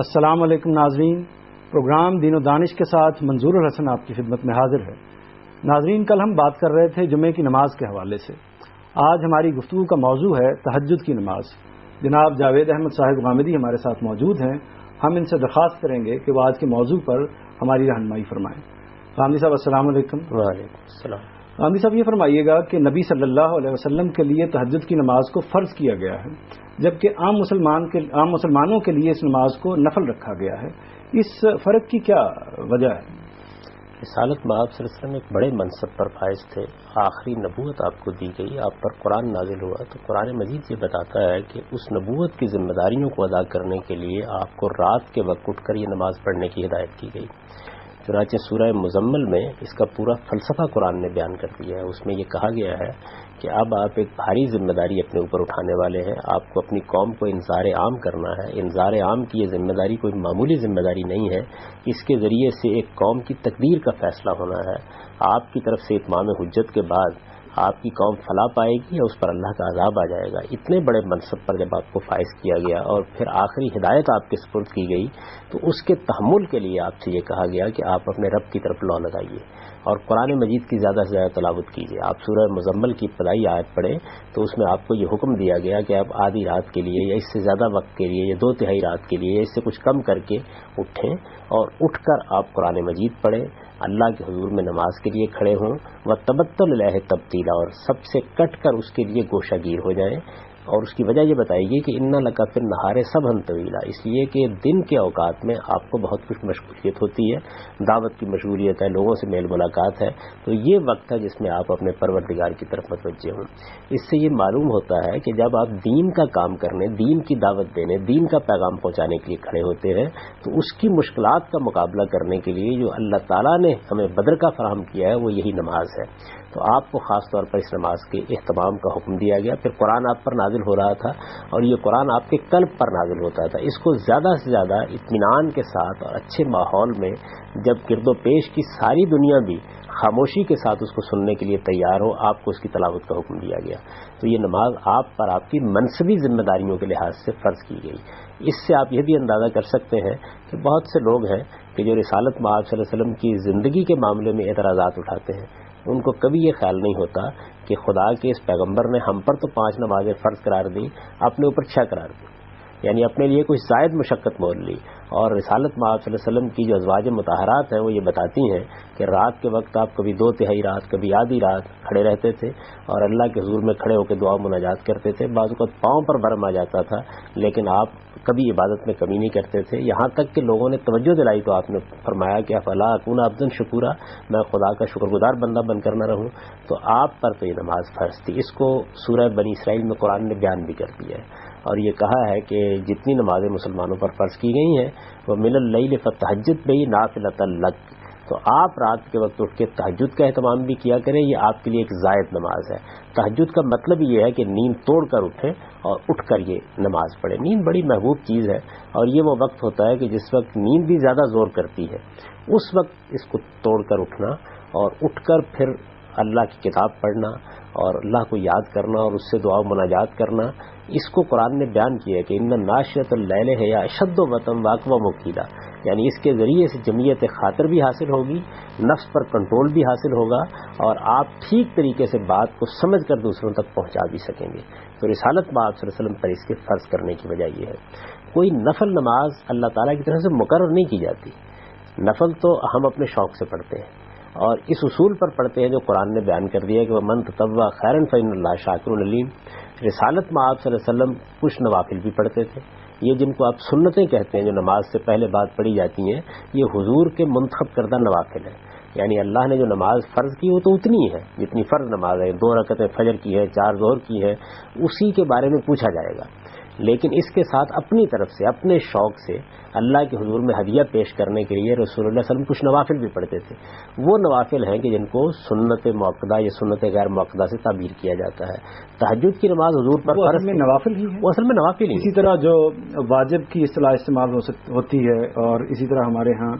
السلام علیکم ناظرین، پروگرام دین و دانش کے ساتھ منظور الحسن آپ کی خدمت میں حاضر ہے۔ ناظرین، کل ہم بات کر رہے تھے جمعے کی نماز کے حوالے سے۔ آج ہماری گفتگو کا موضوع ہے تہجد کی نماز۔ جناب جاوید احمد صاحب غامدی ہمارے ساتھ موجود ہیں۔ ہم ان سے درخواست کریں گے کہ وہ آج کے موضوع پر ہماری رہنمائی فرمائیں۔ غامدی صاحب السلام علیکم۔ وعلیکم السلام۔ غامدی صاحب یہ فرمائیے گا کہ نبی صلی اللہ علیہ وسلم کے لیے تہجد کی نماز کو فرض کیا گیا ہے، جبکہ عام مسلمانوں کے لیے اس نماز کو نفل رکھا گیا ہے، اس فرق کی کیا وجہ ہے؟ رسالت مآب صلی اللہ علیہ وسلم ایک بڑے منصب پر فائز تھے، آخری نبوت آپ کو دی گئی، آپ پر قرآن نازل ہوا، تو قرآن مجید یہ بتاتا ہے کہ اس نبوت کی ذمہ داریوں کو ادا کرنے کے لیے آپ کو رات کے وقت اٹھ کر یہ نماز پڑھنے کی ہدایت کی گئی۔ چنانچہ سورہ مزمل میں اس کا پورا فلسفہ قرآن نے بیان کر دیا ہے۔ اس میں یہ کہا گیا ہے کہ اب آپ ایک بھاری ذمہ داری اپنے اوپر اٹھانے والے ہیں، آپ کو اپنی قوم کو انذار عام کرنا ہے۔ انذار عام کی یہ ذمہ داری کوئی معمولی ذمہ داری نہیں ہے، اس کے ذریعے سے ایک قوم کی تقدیر کا فیصلہ ہونا ہے۔ آپ کی طرف سے اتمام حجت کے بعد آپ کی قوم فلاح پائے گی یا اس پر اللہ کا عذاب آ جائے گا۔ اتنے بڑے منصب پر جب آپ کو فائز کیا گیا اور پھر آخری ہدایت آپ کے سپرد کی گئی، تو اس کے تحمل کے لیے آپ سے یہ کہا گیا کہ آپ اپنے رب کی طرف لو لگائیے اور قرآن مجید کی زیادہ سے زیادہ تلاوت کیجیے۔ آپ سورہ مزمل کی ابتدائی آیت پڑھیں تو اس میں آپ کو یہ حکم دیا گیا کہ آپ آدھی رات کے لیے یا اس سے زیادہ وقت کے لیے یا 2/3 رات کے لیے یا اس سے کچھ کم کر کے اٹھیں اور اٹھ کر آپ قرآن مجید پڑھیں، اللہ کے حضور میں نماز کے لیے کھڑے ہوں، وَتَبَتَّلْ إِلَيْهِ تَبْتِيلًا، اور سب سے کٹ کر اس کے لیے گوشہ گیر ہو جائیں۔ اور اس کی وجہ یہ بتائی گئی کہ اِنَّ لَكَ فِي النَّهَارِ سَبْحًا طَوِيلًا، اس لیے کہ دن کے اوقات میں آپ کو بہت کچھ مشغولیت ہوتی ہے، دعوت کی مشغولیت ہے، لوگوں سے میل ملاقات ہے، تو یہ وقت ہے جس میں آپ اپنے پروردگار کی طرف متوجہ ہوں۔ اس سے یہ معلوم ہوتا ہے کہ جب آپ دین کا کام کرنے، دین کی دعوت دینے، دین کا پیغام پہنچانے کے لیے کھڑے ہوتے ہیں، تو اس کی مشکلات کا مقابلہ کرنے کے لیے جو اللہ تعالیٰ نے ہمیں بدر کا فراہم کیا ہے وہ یہی نماز ہے۔ تو آپ کو خاص طور پر اس نماز کے اہتمام کا حکم دیا گیا۔ پھر قرآن آپ پر نازل ہو رہا تھا اور یہ قرآن آپ کے قلب پر نازل ہوتا تھا۔ اس کو زیادہ سے زیادہ اطمینان کے ساتھ اور اچھے ماحول میں، جب گرد و پیش کی ساری دنیا بھی خاموشی کے ساتھ اس کو سننے کے لیے تیار ہو، آپ کو اس کی تلاوت کا حکم دیا گیا۔ تو یہ نماز آپ پر آپ کی منصبی ذمہ داریوں کے لحاظ سے فرض کی گئی۔ اس سے آپ یہ بھی اندازہ کر سکتے ہیں کہ بہت سے لوگ ہیں کہ جو رسالت مآب صلی اللہ علیہ وسلم کی زندگی کے معاملے میں اعتراضات اٹھاتے ہیں، ان کو کبھی یہ خیال نہیں ہوتا کہ خدا کے اس پیغمبر نے ہم پر تو 5 نمازیں فرض قرار دی، اپنے اوپر 6 قرار دی، یعنی اپنے لیے کوئی زائد مشقت مول لی۔ اور رسالت مآب صلی اللہ علیہ وسلم کی جو ازواج مطہرات ہیں وہ یہ بتاتی ہیں کہ رات کے وقت آپ کبھی 2/3 رات، کبھی آدھی رات کھڑے رہتے تھے اور اللہ کے حضور میں کھڑے ہو کے دعا مناجات کرتے تھے۔ بعض اوقات پاؤں پر برم آ جاتا تھا، لیکن آپ کبھی عبادت میں کمی نہیں کرتے تھے، یہاں تک کہ لوگوں نے توجہ دلائی تو آپ نے فرمایا کہ افلا اکون عبدا شکورا، میں خدا کا شکر گزار بندہ بن کر نہ رہوں۔ تو آپ پر تو یہ نماز فرض تھی۔ اس کو سورہ بنی اسرائیل میں قرآن نے بیان بھی کر دیا ہے اور یہ کہا ہے کہ جتنی نمازیں مسلمانوں پر فرض کی گئی ہیں وہ من اللیل فتہجد بہ نافلۃ لک، تو آپ رات کے وقت اٹھ کے تہجد کا اہتمام بھی کیا کریں، یہ آپ کے لیے ایک زائد نماز ہے۔ تہجد کا مطلب یہ ہے کہ نیند توڑ کر اٹھیں اور اٹھ کر یہ نماز پڑھیں۔ نیند بڑی محبوب چیز ہے اور یہ وہ وقت ہوتا ہے کہ جس وقت نیند بھی زیادہ زور کرتی ہے، اس وقت اس کو توڑ کر اٹھنا اور اٹھ کر پھر اللہ کی کتاب پڑھنا اور اللہ کو یاد کرنا اور اس سے دعا و مناجات کرنا، اس کو قرآن نے بیان کیا ہے کہ ان ناشئۃ اللیل ہے اشد وطن واقوہ مقیلا، یعنی اس کے ذریعے سے جمعیت خاطر بھی حاصل ہوگی، نفس پر کنٹرول بھی حاصل ہوگا اور آپ ٹھیک طریقے سے بات کو سمجھ کر دوسروں تک پہنچا بھی سکیں گے۔ تو رسالت مآب صلی اللہ علیہ وسلم پر اس کے فرض کرنے کی وجہ یہ ہے۔ کوئی نفل نماز اللہ تعالیٰ کی طرف سے مقرر نہیں کی جاتی، نفل تو ہم اپنے شوق سے پڑھتے ہیں اور اس اصول پر پڑھتے ہیں جو قرآن نے بیان کر دیا کہ وَمَن تَطَوَّعَ خَيْرًا فَإِنَّ اللَّهَ شَاكِرٌ عَلِيمٌ۔ رسالت میں آپ صلی اللہ علیہ وسلم کچھ نوافل بھی پڑھتے تھے، یہ جن کو آپ سنتیں کہتے ہیں جو نماز سے پہلے بعد پڑھی جاتی ہیں، یہ حضور کے منتخب کردہ نوافل ہیں، یعنی اللہ نے جو نماز فرض کی وہ تو اتنی ہے جتنی فرض نماز ہے، 2 رکعتیں فجر کی ہے، 4 ظہر کی ہے، اسی کے بارے میں پوچھا جائے گا، لیکن اس کے ساتھ اپنی طرف سے اپنے شوق سے اللہ کے حضور میں ہدیہ پیش کرنے کے لیے رسول اللہ صلی اللہ علیہ وسلم کچھ نوافل بھی پڑھتے تھے۔ وہ نوافل ہیں کہ جن کو سنت موقدہ یا سنت غیر موقدہ سے تعبیر کیا جاتا ہے۔ تہجد کی نماز حضور پر فرض میں نوافل ہی ہے، وہ اصل میں نوافل ہی، اسی طرح جو واجب کی اصطلاح استعمال ہوتی ہے اور اسی طرح ہمارے ہاں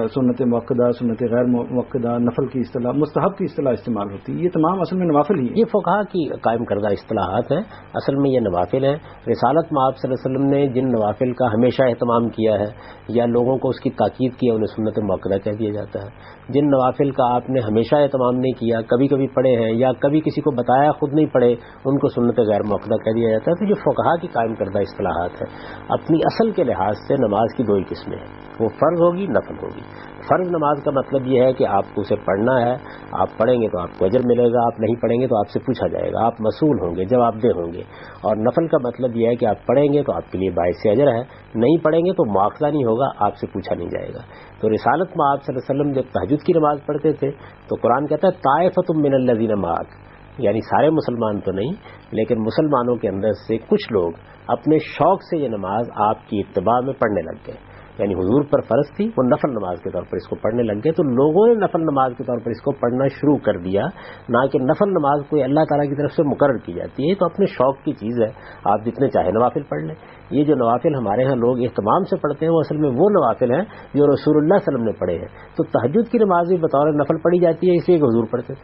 سنت مؤکدہ، سنت غیر مؤکدہ، نفل کی اصطلاح، مستحب کی اصطلاح استعمال ہوتی ہے. یہ تمام اصل میں نوافل ہی ہیں. یہ فقہا کی قائم کردہ اصطلاحات ہیں، اصل میں یہ نوافل ہیں. رسالت میں آپ صلی اللہ علیہ وسلم نے جن نوافل کا ہمیشہ اہتمام کیا ہے یا لوگوں کو اس کی تاکید کی ہے انہیں سنت مؤکدہ کہہ دیا جاتا ہے. جن نوافل کا آپ نے ہمیشہ اہتمام نہیں کیا، کبھی کبھی پڑھے ہیں یا کبھی کسی کو بتایا خود نہیں پڑھے، ان کو سنت غیر مؤکدہ کہہ دیا جاتا ہے. تو جو فقہا کی قائم کردہ اصطلاحات ہیں، اپنی اصل کے لحاظ سے نماز کی دو ہی قسمیں ہیں، وہ فرض ہوگی، نفل ہوگی. فرض نماز کا مطلب یہ ہے کہ آپ کو اسے پڑھنا ہے، آپ پڑھیں گے تو آپ کو اجر ملے گا، آپ نہیں پڑھیں گے تو آپ سے پوچھا جائے گا، آپ مسئول ہوں گے، جواب دہ ہوں گے. اور نفل کا مطلب یہ ہے کہ آپ پڑھیں گے تو آپ کے لیے باعث اجر ہے، نہیں پڑھیں گے تو مواخذہ نہیں ہوگا، آپ سے پوچھا نہیں جائے گا. تو رسالت میں آپ صلی اللہ علیہ وسلم جب تہجد کی نماز پڑھتے تھے تو قرآن کہتا ہے طائفۃ من الذین معک، یعنی سارے مسلمان تو نہیں لیکن مسلمانوں کے اندر سے کچھ لوگ اپنے شوق سے یہ نماز آپ کی اتباع میں پڑھنے لگ گئے. یعنی حضور پر فرض تھی، وہ نفل نماز کے طور پر اس کو پڑھنے لگ گئے. تو لوگوں نے نفل نماز کے طور پر اس کو پڑھنا شروع کر دیا، نہ کہ نفل نماز کوئی اللہ تعالیٰ کی طرف سے مقرر کی جاتی ہے. یہ تو اپنے شوق کی چیز ہے، آپ جتنے چاہے نوافل پڑھ لیں. یہ جو نوافل ہمارے ہاں لوگ اہتمام سے پڑھتے ہیں وہ اصل میں وہ نوافل ہیں جو رسول اللہ صلی اللہ علیہ وسلم نے پڑھے ہیں. تو تہجد کی نماز بھی بطور نفل پڑھی جاتی ہے اس لیے کہ حضور پڑھتے تھے.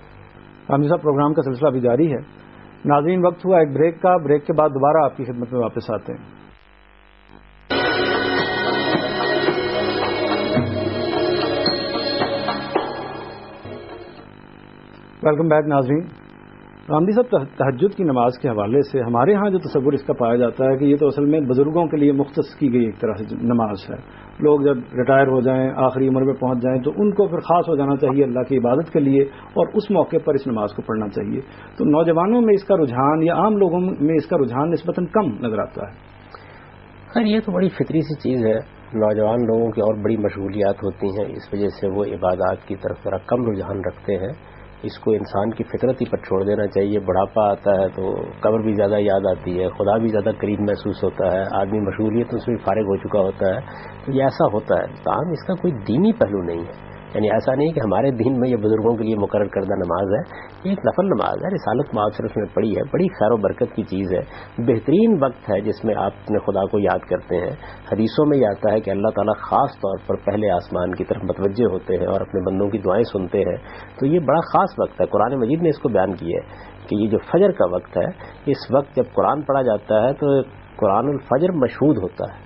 حامد صاحب، پروگرام کا سلسلہ ابھی جاری ہے. ناظرین، وقت ہوا ایک بریک کا. بریک کے بعد دوبارہ آپ کی خدمت میں واپس آتے ہیں. ویلکم بیک ناظرین. رامدی صاحب، تہجد کی نماز کے حوالے سے ہمارے ہاں جو تصور اس کا پایا جاتا ہے کہ یہ تو اصل میں بزرگوں کے لیے مختص کی گئی ایک طرح سے نماز ہے. لوگ جب ریٹائر ہو جائیں، آخری عمر میں پہنچ جائیں تو ان کو پھر خاص ہو جانا چاہیے اللہ کی عبادت کے لیے، اور اس موقع پر اس نماز کو پڑھنا چاہیے. تو نوجوانوں میں اس کا رجحان یا عام لوگوں میں اس کا رجحان نسبتاً کم نظر آتا ہے. خیر، یہ تو بڑی فطری سی چیز ہے. نوجوان لوگوں کی اور بڑی مشغولیات ہوتی ہیں، اس وجہ سے وہ عبادات کی طرف ذرا کم رجحان رکھتے ہیں. اس کو انسان کی فطرت ہی پر چھوڑ دینا چاہیے. بڑھاپا آتا ہے تو قبر بھی زیادہ یاد آتی ہے، خدا بھی زیادہ قریب محسوس ہوتا ہے، آدمی مشغولیت سے بھی فارغ ہو چکا ہوتا ہے. تو یہ ایسا ہوتا ہے. تاہم اس کا کوئی دینی پہلو نہیں ہے. یعنی ایسا نہیں کہ ہمارے دین میں یہ بزرگوں کے لیے مقرر کردہ نماز ہے، یہ ایک نفل نماز ہے. رسالت میں آپ صرف میں پڑھی ہے، بڑی خیر و برکت کی چیز ہے. بہترین وقت ہے جس میں آپ اپنے خدا کو یاد کرتے ہیں. حدیثوں میں یہ آتا ہے کہ اللہ تعالیٰ خاص طور پر پہلے آسمان کی طرف متوجہ ہوتے ہیں اور اپنے بندوں کی دعائیں سنتے ہیں. تو یہ بڑا خاص وقت ہے. قرآن مجید نے اس کو بیان کیا ہے کہ یہ جو فجر کا وقت ہے، اس وقت جب قرآن پڑھا جاتا ہے تو قرآن الفجر مشہود ہوتا ہے.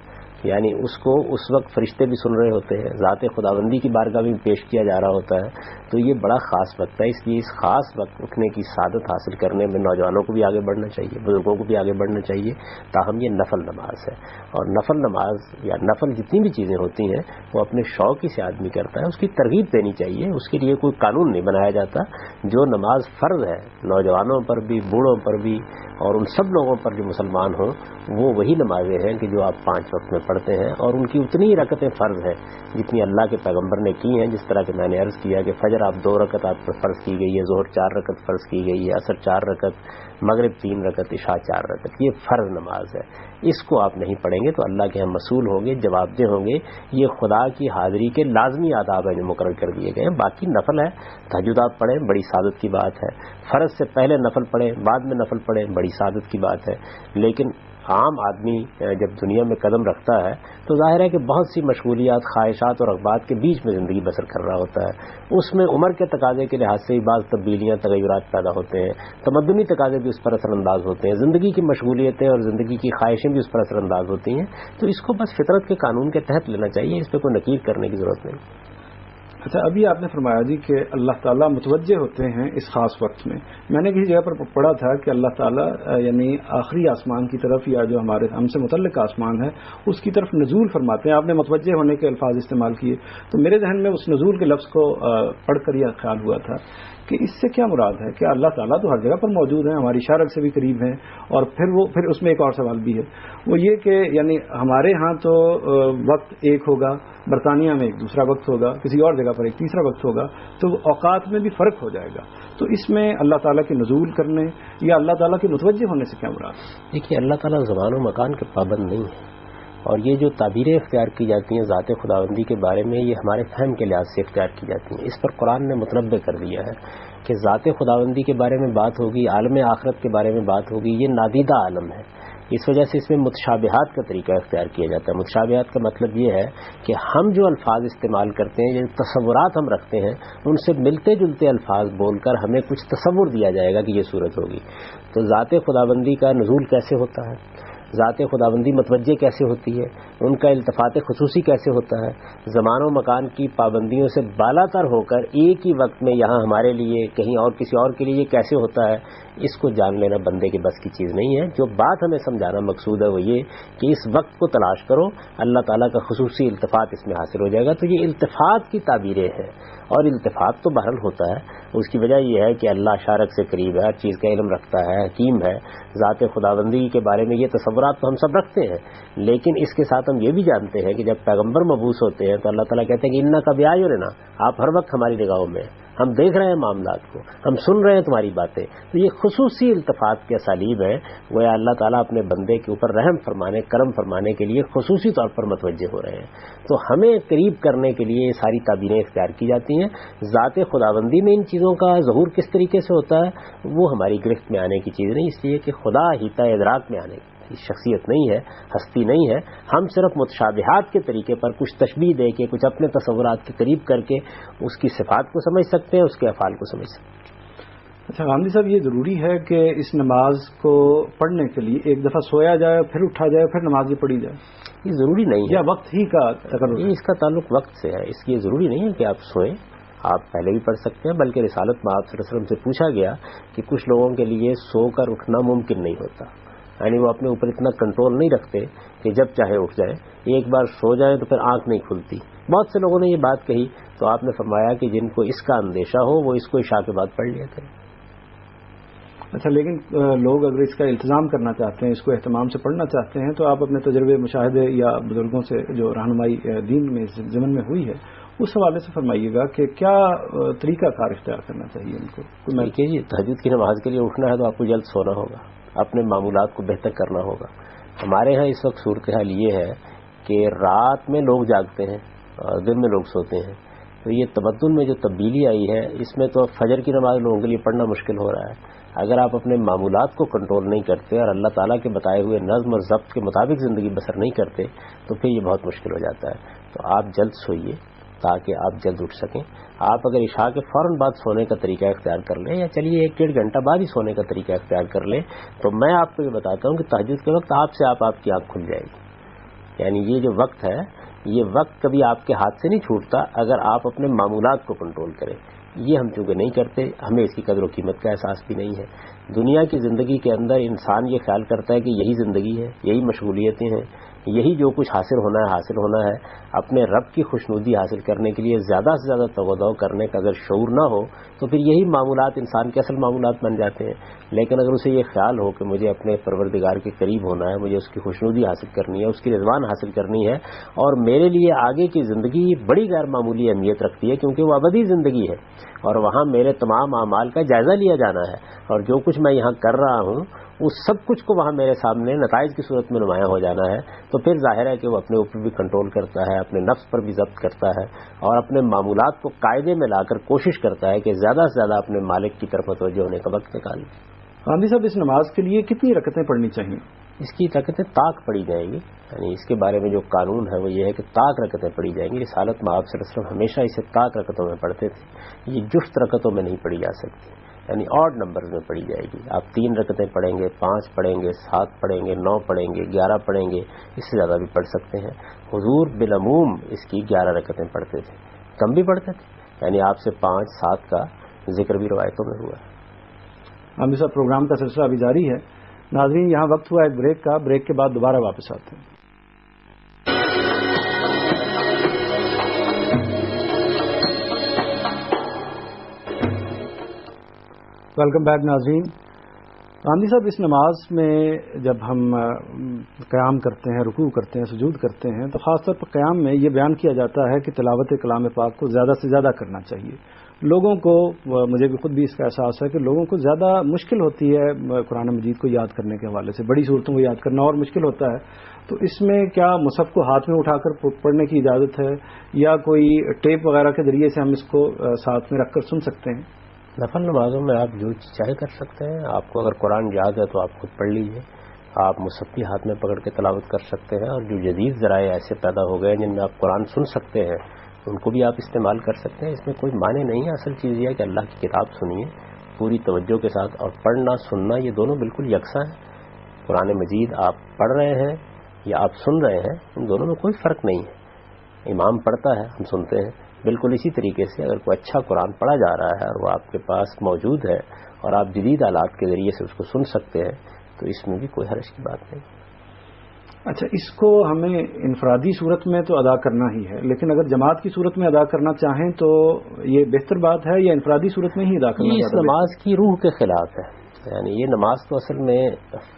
یعنی اس کو اس وقت فرشتے بھی سن رہے ہوتے ہیں، ذات خداوندی کی بارگاہ میں پیش کیا جا رہا ہوتا ہے. تو یہ بڑا خاص وقت ہے. اس لیے اس خاص وقت اٹھنے کی سعادت حاصل کرنے میں نوجوانوں کو بھی آگے بڑھنا چاہیے، بزرگوں کو بھی آگے بڑھنا چاہیے. تاہم یہ نفل نماز ہے، اور نفل نماز یا نفل جتنی بھی چیزیں ہوتی ہیں وہ اپنے شوق ہی سے آدمی کرتا ہے. اس کی ترغیب دینی چاہیے، اس کے لیے کوئی قانون نہیں بنایا جاتا. جو نماز فرض ہے نوجوانوں پر بھی، بوڑھوں پر بھی، اور ان سب لوگوں پر جو مسلمان ہوں، وہ وہی نمازیں ہیں کہ جو آپ 5 وقت میں پڑھتے ہیں. اور ان کی اتنی ہی رکعتیں فرض ہیں جتنی اللہ کے پیغمبر نے کی ہیں. جس طرح کہ میں نے عرض کیا کہ فجر آپ 2 رکعت آپ پر فرض کی گئی ہے، ظہر 4 رکعت فرض کی گئی ہے، عصر 4 رکعت، مغرب 3 رکعت، عشاء 4 رکعت. یہ فرض نماز ہے. اس کو آپ نہیں پڑھیں گے تو اللہ کے ہم مسئول ہوں گے، جواب دہ ہوں گے. یہ خدا کی حاضری کے لازمی آداب ہیں جو مقرر کر دیے گئے ہیں. باقی نفل ہے، تہجد آپ پڑھیں، بڑی سعادت کی بات ہے. فرض سے پہلے نفل پڑھیں، بعد میں نفل پڑھیں، بڑی سعادت کی بات ہے. لیکن عام آدمی جب دنیا میں قدم رکھتا ہے تو ظاہر ہے کہ بہت سی مشغولیات، خواہشات اور رغبات کے بیچ میں زندگی بسر کر رہا ہوتا ہے. اس میں عمر کے تقاضے کے لحاظ سے بھی بعض تبدیلیاں، تغیرات پیدا ہوتے ہیں. تمدنی تقاضے بھی اس پر اثر انداز ہوتے ہیں، زندگی کی مشغولیتیں اور زندگی کی خواہشیں بھی اس پر اثر انداز ہوتی ہیں. تو اس کو بس فطرت کے قانون کے تحت لینا چاہیے، اس پہ کوئی نکیر کرنے کی ضرورت نہیں. اچھا، ابھی آپ نے فرمایا جی کہ اللہ تعالیٰ متوجہ ہوتے ہیں اس خاص وقت میں. میں نے کسی جگہ پر پڑھا تھا کہ اللہ تعالیٰ یعنی آخری آسمان کی طرف یا جو ہمارے ہم سے متعلق آسمان ہے اس کی طرف نزول فرماتے ہیں. آپ نے متوجہ ہونے کے الفاظ استعمال کیے تو میرے ذہن میں اس نزول کے لفظ کو پڑھ کر یہ خیال ہوا تھا کہ اس سے کیا مراد ہے کہ اللہ تعالیٰ تو ہر جگہ پر موجود ہیں، ہماری شرع سے بھی قریب ہیں. اور پھر اس میں ایک اور سوال بھی ہے، وہ یہ کہ یعنی ہمارے ہاں تو وقت ایک ہوگا، برطانیہ میں ایک دوسرا وقت ہوگا، کسی اور جگہ پر ایک تیسرا وقت ہوگا، تو اوقات میں بھی فرق ہو جائے گا. تو اس میں اللہ تعالیٰ کے نزول کرنے یا اللہ تعالیٰ کے متوجہ ہونے سے کیا مراد؟ دیکھیے، اللہ تعالیٰ زمان و مکان کے پابند نہیں ہے، اور یہ جو تعبیریں اختیار کی جاتی ہیں ذات خداوندی کے بارے میں، یہ ہمارے فہم کے لحاظ سے اختیار کی جاتی ہیں. اس پر قرآن نے متنبع کر دیا ہے کہ ذات خداوندی کے بارے میں بات ہوگی، عالم آخرت کے بارے میں بات ہوگی، یہ نادیدہ عالم ہے. اس وجہ سے اس میں متشابہات کا طریقہ اختیار کیا جاتا ہے. متشابہات کا مطلب یہ ہے کہ ہم جو الفاظ استعمال کرتے ہیں، جو تصورات ہم رکھتے ہیں، ان سے ملتے جلتے الفاظ بول کر ہمیں کچھ تصور دیا جائے گا کہ یہ صورت ہوگی. تو ذات خداوندی کا نزول کیسے ہوتا ہے، ذات خداوندی متوجہ کیسے ہوتی ہے، ان کا التفات خصوصی کیسے ہوتا ہے، زمان و مکان کی پابندیوں سے بالا تر ہو کر ایک ہی وقت میں یہاں ہمارے لیے کہیں اور کسی اور کے لیے یہ کیسے ہوتا ہے، اس کو جان لینا بندے کے بس کی چیز نہیں ہے. جو بات ہمیں سمجھانا مقصود ہے وہ یہ کہ اس وقت کو تلاش کرو، اللہ تعالیٰ کا خصوصی التفات اس میں حاصل ہو جائے گا. تو یہ التفات کی تعبیریں ہیں، اور التفات تو بہرحال ہوتا ہے. اس کی وجہ یہ ہے کہ اللہ شارک سے قریب ہے، ہر چیز کا علم رکھتا ہے، حکیم ہے. ذات خداوندی کے بارے میں یہ تصورات تو ہم سب رکھتے ہیں، لیکن اس کے ساتھ ہم یہ بھی جانتے ہیں کہ جب پیغمبر مبعوث ہوتے ہیں تو اللہ تعالیٰ کہتے ہیں کہ اِنَّکَ بِأَعْیُنِنَا، آپ ہر وقت ہماری نگاہوں میں، ہم دیکھ رہے ہیں معاملات کو، ہم سن رہے ہیں تمہاری باتیں. تو یہ خصوصی التفات کے اسالیب ہیں، گویا اللہ تعالیٰ اپنے بندے کے اوپر رحم فرمانے، کرم فرمانے کے لیے خصوصی طور پر متوجہ ہو رہے ہیں. تو ہمیں قریب کرنے کے لیے یہ ساری تعبیریں اختیار کی جاتی ہیں. ذات خداوندی میں ان چیزوں کا ظہور کس طریقے سے ہوتا ہے وہ ہماری گرفت میں آنے کی چیز نہیں، اس لیے کہ خدا ہیتا ادراک میں آنے کی شخصیت نہیں ہے، ہستی نہیں ہے. ہم صرف متشابہات کے طریقے پر کچھ تشبیہ دے کے، کچھ اپنے تصورات کے قریب کر کے اس کی صفات کو سمجھ سکتے ہیں، اس کے افعال کو سمجھ سکتے ہیں. اچھا غامدی صاحب، یہ ضروری ہے کہ اس نماز کو پڑھنے کے لیے ایک دفعہ سویا جائے، پھر اٹھا جائے، پھر نماز بھی پڑھی جائے؟ یہ ضروری نہیں ہے، یا وقت ہی کا تقرر ہے؟ اس کا تعلق وقت سے ہے. اس لیے ضروری نہیں ہے کہ آپ سوئیں، آپ پہلے بھی پڑھ سکتے ہیں. بلکہ رسالت میں آپ صلی اللہ علیہ وسلم سے پوچھا گیا کہ کچھ لوگوں کے لیے سو کر اٹھنا ممکن نہیں ہوتا، یعنی وہ اپنے اوپر اتنا کنٹرول نہیں رکھتے کہ جب چاہے اٹھ جائیں، ایک بار سو جائیں تو پھر آنکھ نہیں کھلتی. بہت سے لوگوں نے یہ بات کہی تو آپ نے فرمایا کہ جن کو اس کا اندیشہ ہو وہ اس کو عشاء کے بعد پڑھ لیا کریں. اچھا، لیکن لوگ اگر اس کا التزام کرنا چاہتے ہیں، اس کو اہتمام سے پڑھنا چاہتے ہیں، تو آپ اپنے تجربے، مشاہدے یا بزرگوں سے جو رہنمائی دین میں ضمن میں ہوئی ہے اس حوالے سے فرمائیے گا کہ کیا طریقہ کار اختیار کرنا چاہیے ان کو؟ دیکھیے، تہجد کی نماز کے لیے اٹھنا ہے تو آپ کو جلد سونا ہوگا، اپنے معمولات کو بہتر کرنا ہوگا. ہمارے ہاں اس وقت صورتحال یہ ہے کہ رات میں لوگ جاگتے ہیں اور دن میں لوگ سوتے ہیں. تو یہ تمدن میں جو تبدیلی آئی ہے اس میں تو فجر کی نماز لوگوں کے لیے پڑھنا مشکل ہو رہا ہے. اگر آپ اپنے معمولات کو کنٹرول نہیں کرتے اور اللہ تعالیٰ کے بتائے ہوئے نظم اور ضبط کے مطابق زندگی بسر نہیں کرتے تو پھر یہ بہت مشکل ہو جاتا ہے. تو آپ جلد سوئیے تاکہ آپ جلد اٹھ سکیں. آپ اگر عشاء کے فوراً بعد سونے کا طریقہ اختیار کر لیں، یا چلیے 1-1.5 گھنٹہ بعد ہی سونے کا طریقہ اختیار کر لیں، تو میں آپ کو یہ بتاتا ہوں کہ تہجد کے وقت آپ کی آنکھ کھل جائے گی. یعنی یہ جو وقت ہے، یہ وقت کبھی آپ کے ہاتھ سے نہیں چھوٹتا اگر آپ اپنے معمولات کو کنٹرول کریں. یہ ہم چونکہ نہیں کرتے، ہمیں اس کی قدر و قیمت کا احساس بھی نہیں ہے. دنیا کی زندگی کے اندر انسان یہ خیال کرتا ہے کہ یہی زندگی ہے، یہی مشغولیتیں ہیں، یہی جو کچھ حاصل ہونا ہے. اپنے رب کی خوشنودی حاصل کرنے کے لیے زیادہ سے زیادہ توغہ کرنے کا اگر شعور نہ ہو تو پھر یہی معمولات انسان کے اصل معمولات بن جاتے ہیں. لیکن اگر اسے یہ خیال ہو کہ مجھے اپنے پروردگار کے قریب ہونا ہے، مجھے اس کی خوشنودی حاصل کرنی ہے، اس کی رضوان حاصل کرنی ہے، اور میرے لیے آگے کی زندگی بڑی غیر معمولی اہمیت رکھتی ہے کیونکہ وہ ابدی زندگی ہے اور وہاں میرے تمام اعمال کا جائزہ لیا جانا ہے، اور جو کچھ میں یہاں کر رہا ہوں اس سب کچھ کو وہاں میرے سامنے نتائج کی صورت میں نمایاں ہو جانا ہے. تو پھر ظاہر ہے کہ وہ اپنے اوپر بھی کنٹرول کرتا ہے، اپنے نفس پر بھی ضبط کرتا ہے، اور اپنے معمولات کو قاعدے میں لا کر کوشش کرتا ہے کہ زیادہ سے زیادہ اپنے مالک کی طرف متوجہ ہونے کا وقت نکالے. غامدی صاحب، اس نماز کے لیے کتنی رکعتیں پڑھنی چاہیے؟ اس کی رکعتیں طاق پڑھی جائیں گی. یعنی اس کے بارے میں جو قانون ہے وہ یہ ہے کہ طاق رکعتیں پڑھی جائیں گی. رسالت میں آپ صلی اللہ علیہ وسلم ہمیشہ اسے طاق رکعتوں میں پڑھتے تھے. یہ جفت رکعتوں میں نہیں پڑھی جا سکتی، یعنی آڈ نمبرز میں پڑھی جائے گی. آپ 3 رکعتیں پڑھیں گے، 5 پڑھیں گے، 7 پڑھیں گے، 9 پڑھیں گے، 11 پڑھیں گے، اس سے زیادہ بھی پڑھ سکتے ہیں. حضور بالعموم اس کی 11 رکعتیں پڑھتے تھے، کم بھی پڑھتے تھے. یعنی آپ سے 5 7 کا ذکر بھی روایتوں میں ہوا ہے. غامدی صاحب، پروگرام کا سلسلہ ابھی جاری ہے. ناظرین، یہاں وقت ہوا ایک بریک کا. بریک کے بعد دوبارہ واپس آتے ہیں. ویلکم بیک ناظرین. غامدی صاحب، اس نماز میں جب ہم قیام کرتے ہیں، رکوع کرتے ہیں، سجود کرتے ہیں، تو خاص طور پر قیام میں یہ بیان کیا جاتا ہے کہ تلاوت کلام پاک کو زیادہ سے زیادہ کرنا چاہیے. لوگوں کو، مجھے بھی خود بھی اس کا احساس ہے کہ لوگوں کو زیادہ مشکل ہوتی ہے قرآن مجید کو یاد کرنے کے حوالے سے. بڑی صورتوں کو یاد کرنا اور مشکل ہوتا ہے. تو اس میں کیا مصحف کو ہاتھ میں اٹھا کر پڑھنے کی اجازت ہے، یا کوئی ٹیپ وغیرہ کے ذریعے سے ہم اس کو ساتھ میں رکھ کر سن سکتے ہیں؟ نفل نمازوں میں آپ جو چاہے کر سکتے ہیں. آپ کو اگر قرآن یاد ہے تو آپ خود پڑھ لیجئے. آپ مصحف ہاتھ میں پکڑ کے تلاوت کر سکتے ہیں، اور جو جدید ذرائع ایسے پیدا ہو گئے جن میں آپ قرآن سن سکتے ہیں ان کو بھی آپ استعمال کر سکتے ہیں. اس میں کوئی معنی نہیں ہے. اصل چیز یہ ہے کہ اللہ کی کتاب سنیے پوری توجہ کے ساتھ، اور پڑھنا سننا یہ دونوں بالکل یکساں ہیں. قرآن مجید آپ پڑھ رہے ہیں یا آپ سن رہے ہیں، ان دونوں میں کوئی فرق نہیں ہے. امام پڑھتا ہے، ہم سنتے ہیں. بالکل اسی طریقے سے اگر کوئی اچھا قرآن پڑھا جا رہا ہے اور وہ آپ کے پاس موجود ہے اور آپ جدید آلات کے ذریعے سے اس کو سن سکتے ہیں تو اس میں بھی کوئی حرج کی بات نہیں. اچھا، اس کو ہمیں انفرادی صورت میں تو ادا کرنا ہی ہے، لیکن اگر جماعت کی صورت میں ادا کرنا چاہیں تو یہ بہتر بات ہے یا انفرادی صورت میں ہی ادا کرنا؟ یہ اس نماز کی روح کے خلاف ہے. یعنی یہ نماز تو اصل میں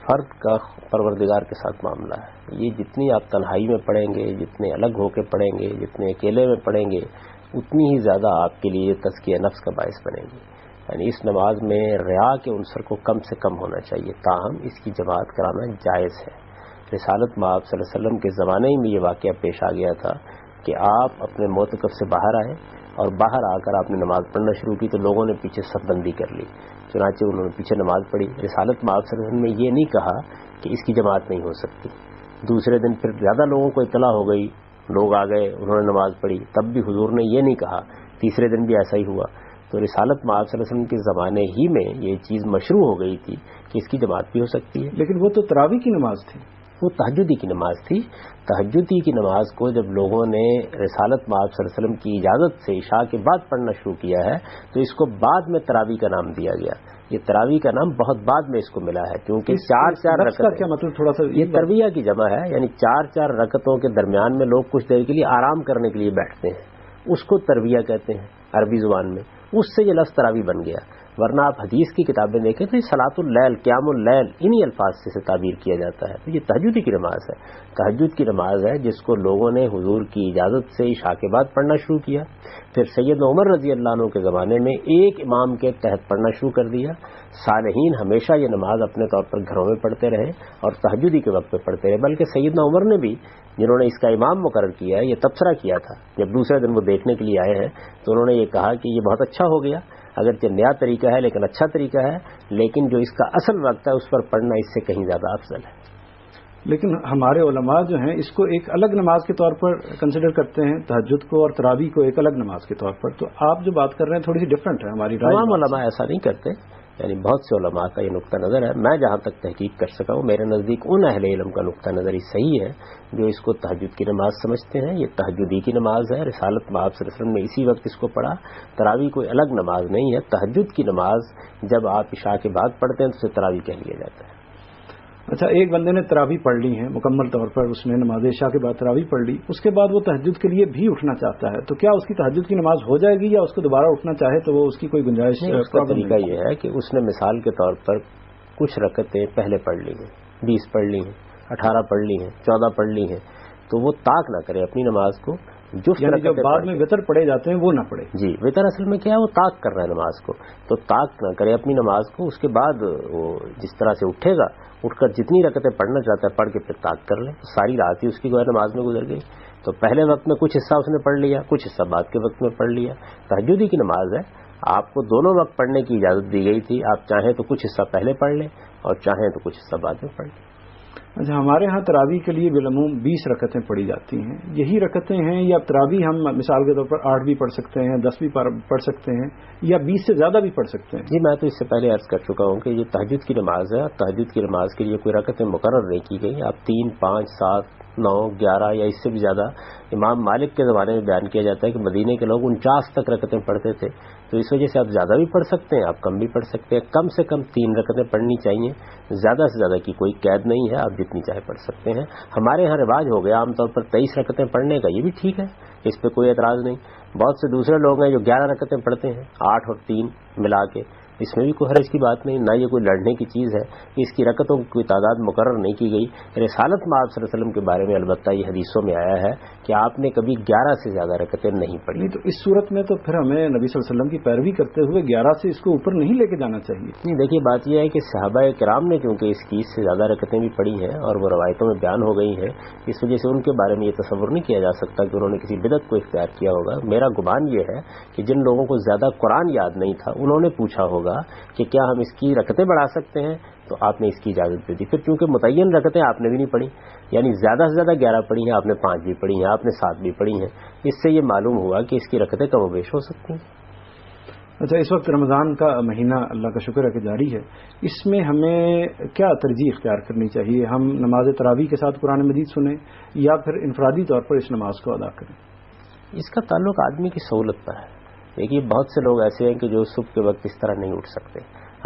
فرد کا پروردگار کے ساتھ معاملہ ہے. یہ جتنی آپ تنہائی میں پڑھیں گے، جتنے الگ ہو کے پڑھیں گے، جتنے اکیلے میں پڑھیں گے، اتنی ہی زیادہ آپ کے لیے تزکیہ نفس کا باعث بنے گی. یعنی اس نماز میں ریا کے عنصر کو کم سے کم ہونا چاہیے، تاہم اس کی جماعت کرانا جائز ہے. رسالت مآب صلی اللہ علیہ وسلم کے زمانے میں یہ واقعہ پیش آ گیا تھا کہ آپ اپنے معتکف سے باہر آئے اور باہر آ کر آپ نے نماز پڑھنا شروع کی تو لوگوں نے پیچھے صف بندی کر لی، چنانچہ انہوں نے پیچھے نماز پڑھی. رسالت مآب صلی اللہ علیہ وسلم نے یہ نہیں کہا کہ اس کی جماعت نہیں ہو سکتی. دوسرے دن پھر زیادہ لوگوں کو اطلاع ہو گئی، لوگ آ گئے، انہوں نے نماز پڑھی، تب بھی حضور نے یہ نہیں کہا. تیسرے دن بھی ایسا ہی ہوا. تو رسالت مآب صلی اللہ علیہ وسلم کے زمانے ہی میں یہ چیز مشروع ہو گئی تھی کہ اس کی جماعت بھی ہو سکتی ہے. لیکن وہ تو تراویح کی نماز تھی، وہ تہجدی کی نماز تھی. تہجدی کی نماز کو جب لوگوں نے رسالت مآب صلی اللہ علیہ وسلم کی اجازت سے عشاء کے بعد پڑھنا شروع کیا ہے تو اس کو بعد میں تراویح کا نام دیا گیا. یہ تراویح کا نام بہت بعد میں اس کو ملا ہے، کیونکہ چار رکعت کیا مطلب تھوڑا سا یہ ترویہ کی جمع ہے. یعنی چار رکعتوں کے درمیان میں لوگ کچھ دیر کے لیے آرام کرنے کے لیے بیٹھتے ہیں، اس کو ترویہ کہتے ہیں عربی زبان میں. اس سے یہ لفظ تراویح بن گیا. ورنہ آپ حدیث کی کتابیں دیکھیں تو یہ صلاۃ اللیل، قیام اللیل انہی الفاظ سے تعبیر کیا جاتا ہے. تو یہ تہجد کی نماز ہے. تہجد کی نماز ہے جس کو لوگوں نے حضور کی اجازت سے عشاء کے بعد پڑھنا شروع کیا. پھر سیدنا عمر رضی اللہ عنہ کے زمانے میں ایک امام کے تحت پڑھنا شروع کر دیا. صالحین ہمیشہ یہ نماز اپنے طور پر گھروں میں پڑھتے رہے اور تہجدی کے وقت پہ پڑھتے رہے. بلکہ سیدنا عمر نے بھی، جنہوں نے اس کا امام مقرر کیا ہے، یہ تبصرہ کیا تھا. جب دوسرے دن وہ دیکھنے کے لیے آئے ہیں تو انہوں نے یہ کہا کہ یہ بہت اچھا ہو گیا، اگرچہ نیا طریقہ ہے لیکن اچھا طریقہ ہے، لیکن جو اس کا اصل وقت ہے اس پر پڑھنا اس سے کہیں زیادہ افضل ہے. لیکن ہمارے علماء جو ہیں اس کو ایک الگ نماز کے طور پر کنسیڈر کرتے ہیں، تہجد کو اور تراویح کو ایک الگ نماز کے طور پر. تو آپ جو بات کر رہے ہیں تھوڑی سی ڈفرینٹ ہے ہماری رائے. تمام علماء ایسا نہیں کرتے. یعنی بہت سے علماء کا یہ نقطہ نظر ہے. میں جہاں تک تحقیق کر سکا ہوں میرے نزدیک ان اہل علم کا نقطہ نظر ہی صحیح ہے جو اس کو تہجد کی نماز سمجھتے ہیں. یہ تہجدی کی نماز ہے. رسالت مآب صلی اللہ علیہ وسلم نے اسی وقت اس کو پڑھا. تراویح کوئی الگ نماز نہیں ہے. تہجد کی نماز جب آپ عشاء کے بعد پڑھتے ہیں تو اسے تراویح کہہ لیا جاتا ہے. اچھا، ایک بندے نے تراویح پڑھ لی ہے مکمل طور پر، اس نے نماز عشاء کے بعد تراویح پڑھ لی، اس کے بعد وہ تہجد کے لیے بھی اٹھنا چاہتا ہے، تو کیا اس کی تہجد کی نماز ہو جائے گی یا اس کو دوبارہ اٹھنا چاہے تو وہ اس کی کوئی گنجائش نہیں؟ اس کا طریقہ یہ ہے کہ اس نے مثال کے طور پر کچھ رکعتیں پہلے پڑھ لی ہیں، 20 پڑھ لی ہیں، 18 پڑھ لی ہیں، 14 پڑھ لی ہیں، تو وہ طاق نہ کرے اپنی نماز کو. جو بعد میں وطر پڑھے جاتے ہیں وہ نہ پڑھے. جی، وطر اصل میں کیا ہے، وہ طاق کر رہا ہے نماز کو، تو طاق نہ کرے اپنی نماز کو. اس کے بعد وہ جس طرح سے اٹھے گا، اٹھ کر جتنی رکعتیں پڑھنا چاہتا ہے پڑھ کے پھر طاق کر لے. ساری رات ہی اس کی نماز میں گزر گئی. تو پہلے وقت میں کچھ حصہ اس نے پڑھ لیا، کچھ حصہ بعد کے وقت میں پڑھ لیا. تہجدی کی نماز ہے، آپ کو دونوں وقت پڑھنے کی اجازت دی گئی تھی. آپ چاہیں تو کچھ حصہ پہلے پڑھ لیں اور چاہیں تو کچھ حصہ بعد میں پڑھ لیں. اچھا، ہمارے ہاں تراویح کے لیے بالعموم 20 رکعتیں پڑھی جاتی ہیں. یہی رکعتیں ہیں یا تراویح ہم مثال کے طور پر 8 بھی پڑھ سکتے ہیں، 10 بھی پڑھ سکتے ہیں، یا 20 سے زیادہ بھی پڑھ سکتے ہیں؟ جی، میں تو اس سے پہلے عرض کر چکا ہوں کہ یہ تہجد کی نماز ہے. تہجد کی نماز کے لیے کوئی رکعتیں مقرر نہیں کی گئی. آپ 3، 5، 7، 9، 11 یا اس سے بھی زیادہ. امام مالک کے زمانے میں بیان کیا جاتا ہے کہ مدینے کے لوگ 49 تک رکعتیں پڑھتے تھے. تو اس وجہ سے آپ زیادہ بھی پڑھ سکتے ہیں، آپ کم بھی پڑھ سکتے ہیں. کم سے کم 3 رکعتیں پڑھنی چاہیے. زیادہ سے زیادہ کی کوئی قید نہیں ہے، آپ جتنی چاہے پڑھ سکتے ہیں. ہمارے یہاں رواج ہو گیا عام طور پر 23 رکعتیں پڑھنے کا. یہ بھی ٹھیک ہے، اس پہ کوئی اعتراض نہیں. بہت سے دوسرے لوگ ہیں جو 11 رکعتیں پڑھتے ہیں، 8 اور 3 ملا کے. اس میں بھی کوئی حرج کی بات نہیں، نہ یہ کوئی لڑنے کی چیز ہے. اس کی رکعتوں کی کوئی تعداد مقرر نہیں کی گئی. رسالت مآب صلی اللہ علیہ وسلم کے بارے میں البتہ یہ حدیثوں میں آیا ہے کہ آپ نے کبھی 11 سے زیادہ رکعتیں نہیں پڑھی. تو اس صورت میں تو پھر ہمیں نبی صلی اللہ علیہ وسلم کی پیروی کرتے ہوئے 11 سے اس کو اوپر نہیں لے کے جانا چاہیے. نہیں، دیکھیے بات یہ ہے کہ صحابہ کرام نے کیونکہ اس کی سے زیادہ رکعتیں بھی پڑھی ہیں اور وہ روایتوں میں بیان ہو گئی ہیں، اس وجہ سے ان کے بارے میں یہ تصور نہیں کیا جا سکتا کہ انہوں نے کسی بدعت کو اختیار کیا ہوگا. میرا گمان یہ ہے کہ جن لوگوں کو زیادہ قرآن یاد نہیں تھا انہوں نے پوچھا ہوگا ہوگا کہ کیا ہم اس کی رکعتیں بڑھا سکتے ہیں، تو آپ نے اس کی اجازت دے دی. پھر چونکہ متعین رکعتیں آپ نے بھی نہیں پڑھی، یعنی زیادہ سے زیادہ 11 پڑھی ہیں، آپ نے 5 بھی پڑھی ہیں، آپ نے 7 بھی پڑھی ہیں، اس سے یہ معلوم ہوا کہ اس کی رکعتیں کم و بیش ہو سکتی ہیں. اچھا، اس وقت رمضان کا مہینہ اللہ کا شکر ہے کہ جاری ہے، اس میں ہمیں کیا ترجیح اختیار کرنی چاہیے؟ ہم نماز تراویح کے ساتھ قرآن مجید سنیں یا پھر انفرادی طور پر اس نماز کو ادا کریں؟ اس کا تعلق آدمی کی سہولت پر ہے. دیکھیے بہت سے لوگ ایسے ہیں کہ جو صبح کے وقت اس طرح نہیں اٹھ سکتے.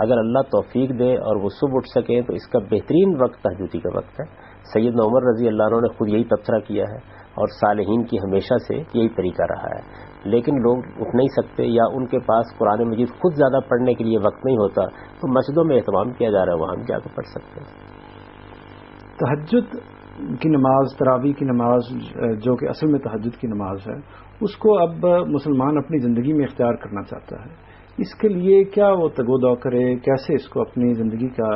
اگر اللہ توفیق دے اور وہ صبح اٹھ سکیں تو اس کا بہترین وقت تہجدی کا وقت ہے. سیدنا عمر رضی اللہ عنہ نے خود یہی تبصرہ کیا ہے اور صالحین کی ہمیشہ سے یہی طریقہ رہا ہے. لیکن لوگ اٹھ نہیں سکتے یا ان کے پاس قرآن مجید خود زیادہ پڑھنے کے لیے وقت نہیں ہوتا، تو مسجدوں میں اہتمام کیا جا رہا ہے، وہاں بھی جا کے پڑھ سکتے ہیں. تہجد کی نماز، تراویح کی نماز جو کہ اصل میں تہجد کی نماز ہے، اس کو اب مسلمان اپنی زندگی میں اختیار کرنا چاہتا ہے. اس کے لیے کیا وہ تگودو کرے، کیسے اس کو اپنی زندگی کا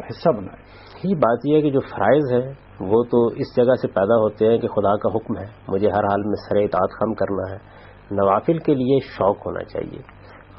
حصہ بنائے؟ یہ بات یہ ہے کہ جو فرائض ہیں وہ تو اس جگہ سے پیدا ہوتے ہیں کہ خدا کا حکم ہے، مجھے ہر حال میں سر اطاعت خم کرنا ہے. نوافل کے لیے شوق ہونا چاہیے.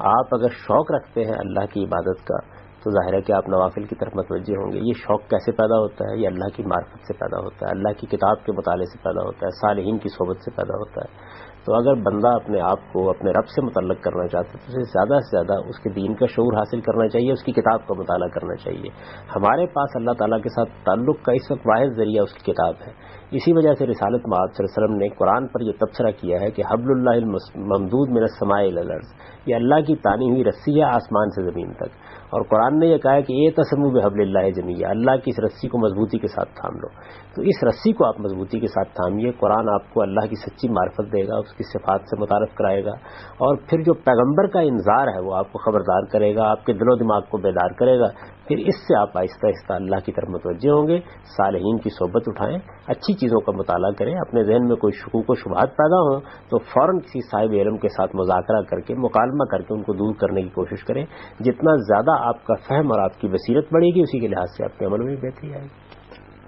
آپ اگر شوق رکھتے ہیں اللہ کی عبادت کا تو ظاہر ہے کہ آپ نوافل کی طرف متوجہ ہوں گے. یہ شوق کیسے پیدا ہوتا ہے؟ یہ اللہ کی معرفت سے پیدا ہوتا ہے، اللہ کی کتاب کے مطالعے سے پیدا ہوتا ہے، صالحین کی صحبت سے پیدا ہوتا ہے. تو اگر بندہ اپنے آپ کو اپنے رب سے متعلق کرنا چاہتا ہے تو اسے زیادہ سے زیادہ اس کے دین کا شعور حاصل کرنا چاہیے، اس کی کتاب کا مطالعہ کرنا چاہیے. ہمارے پاس اللہ تعالیٰ کے ساتھ تعلق کا اس وقت واحد ذریعہ اس کی کتاب ہے. اسی وجہ سے رسالت مآب صلی اللہ علیہ وسلم نے قرآن پر یہ تبصرہ کیا ہے کہ حبل اللہ الممدود من السماء الی الارض، یہ اللہ کی تانی ہوئی رسی ہے آسمان سے زمین تک. اور قرآن نے یہ کہا ہے کہ اعتصموا بحبل اللہ جمیعا، اللہ کی اس رسی کو مضبوطی کے ساتھ تھام لو. تو اس رسی کو آپ مضبوطی کے ساتھ تھامیے. قرآن آپ کو اللہ کی سچی معرفت دے گا، اس کی صفات سے متعارف کرائے گا، اور پھر جو پیغمبر کا انذار ہے وہ آپ کو خبردار کرے گا، آپ کے دل و دماغ کو بیدار کرے گا. پھر اس سے آپ آہستہ آہستہ اللہ کی طرف متوجہ ہوں گے. صالحین کی صحبت اٹھائیں، اچھی چیزوں کا مطالعہ کریں. اپنے ذہن میں کوئی شکوک و شبہات پیدا ہوں تو فوراً کسی صاحب علم کے ساتھ مذاکرہ کر کے، مکالمہ کر کے ان کو دور کرنے کی کوشش کریں. جتنا زیادہ آپ کا فہم اور آپ کی بصیرت بڑھے گی، اسی کے لحاظ سے آپ کے عمل میں بھی بہتری آئے گی.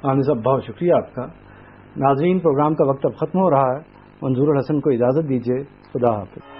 عامر صاحب بہت شکریہ آپ کا. ناظرین، پروگرام کا وقت اب ختم ہو رہا ہے. منظور الحسن کو اجازت دیجیے. خدا حافظ.